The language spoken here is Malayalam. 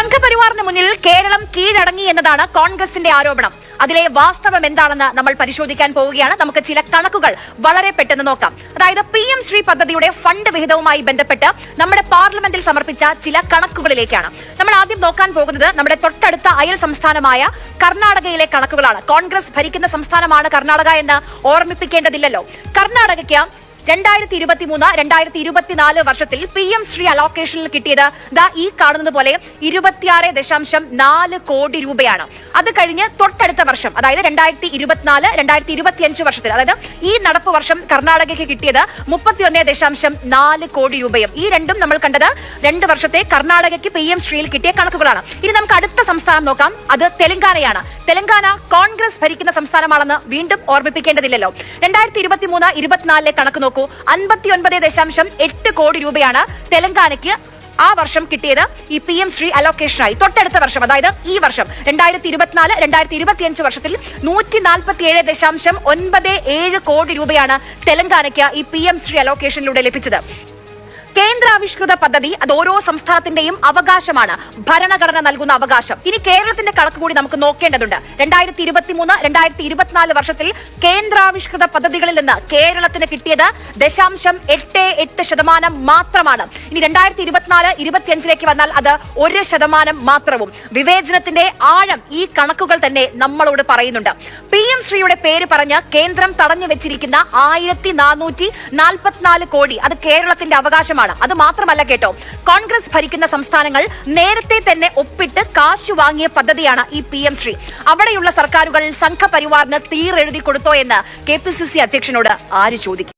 സംഘപരിവാറിന് മുന്നിൽ കേരളം കീഴടങ്ങി എന്നതാണ് കോൺഗ്രസിന്റെ ആരോപണം. അതിലെ വാസ്തവം എന്താണെന്ന് നമ്മൾ പരിശോധിക്കാൻ പോവുകയാണ്. നമുക്ക് ചില കണക്കുകൾ വളരെ പെട്ടെന്ന് നോക്കാം. അതായത് PM ശ്രീ പദ്ധതിയുടെ ഫണ്ട് വിഹിതവുമായി ബന്ധപ്പെട്ട് നമ്മുടെ പാർലമെന്റിൽ സമർപ്പിച്ച ചില കണക്കുകളിലേക്കാണ് നമ്മൾ ആദ്യം നോക്കാൻ പോകുന്നത്. നമ്മുടെ തൊട്ടടുത്ത അയൽ സംസ്ഥാനമായ കർണാടകയിലെ കണക്കുകളാണ്. കോൺഗ്രസ് ഭരിക്കുന്ന സംസ്ഥാനമാണ് കർണാടക എന്ന് ഓർമ്മിപ്പിക്കേണ്ടതില്ലല്ലോ. കർണാടകയ്ക്ക് 2023-2024 വർഷത്തിൽ PM ശ്രീ അലോക്കേഷനിൽ കിട്ടിയത് ഈ കാണുന്നത് പോലെ 26.4 കോടി രൂപയാണ്. അത് കഴിഞ്ഞ് തൊട്ടടുത്ത വർഷം, അതായത് 2024-2025 വർഷത്തിൽ, അതായത് ഈ നടപ്പ് വർഷം കർണാടകയ്ക്ക് കിട്ടിയത് 31.4 കോടി രൂപയും. ഈ രണ്ടും നമ്മൾ കണ്ടത് 2 വർഷത്തെ കർണാടകയ്ക്ക് PM ശ്രീയിൽ കിട്ടിയ കണക്കുകളാണ്. ഇനി നമുക്ക് അടുത്ത സംസ്ഥാനം നോക്കാം. അത് തെലങ്കാനയാണ്. തെലങ്കാന കോൺഗ്രസ് ഭരിക്കുന്ന സംസ്ഥാനമാണെന്ന് വീണ്ടും ഓർമ്മിപ്പിക്കേണ്ടതില്ലല്ലോ. 2023-24 കണക്ക് നോക്കൂ. 59.8 കോടി രൂപയാണ് തെലങ്കാനയ്ക്ക് ആ വർഷം കിട്ടിയത് ഈ PM ശ്രീ അലോക്കേഷനായി. തൊട്ടടുത്ത വർഷം, അതായത് ഈ വർഷം 2024-2025 വർഷത്തിൽ 147.97 കോടി രൂപയാണ് തെലങ്കാനയ്ക്ക് ഈ PM ശ്രീ അലോക്കേഷനിലൂടെ ലഭിച്ചത്. കേന്ദ്രാവിഷ്കൃത പദ്ധതി അത് ഓരോ സംസ്ഥാനത്തിന്റെയും അവകാശമാണ്, ഭരണഘടന നൽകുന്ന അവകാശം. ഇനി കേരളത്തിന്റെ കണക്ക് കൂടി നമുക്ക് നോക്കേണ്ടതുണ്ട്. 2023-2024 വർഷത്തിൽ കേന്ദ്രാവിഷ്കൃത പദ്ധതികളിൽ നിന്ന് കേരളത്തിന് കിട്ടിയത് 0.88% മാത്രമാണ്. ഇനി 2024-25 വന്നാൽ അത് 1% മാത്രവും. വിവേചനത്തിന്റെ ആഴം ഈ കണക്കുകൾ തന്നെ നമ്മളോട് പറയുന്നുണ്ട്. PM ശ്രീയുടെ പേര് പറഞ്ഞ് കേന്ദ്രം തടഞ്ഞു വെച്ചിരിക്കുന്ന 1444 കോടി അത് കേരളത്തിന്റെ അവകാശമാണ്. അത് മാത്രമല്ല കേട്ടോ, കോൺഗ്രസ് ഭരിക്കുന്ന സംസ്ഥാനങ്ങൾ നേരത്തെ തന്നെ ഒപ്പിട്ട് കാശ് വാങ്ങിയ പദ്ധതിയാണ് ഈ PM ശ്രീ. അവിടെയുള്ള സർക്കാരുകൾ സംഘപരിവാറിന് തീരെഴുതി കൊടുത്തോ എന്ന് KPCC അധ്യക്ഷനോട് ആര് ചോദിക്കും?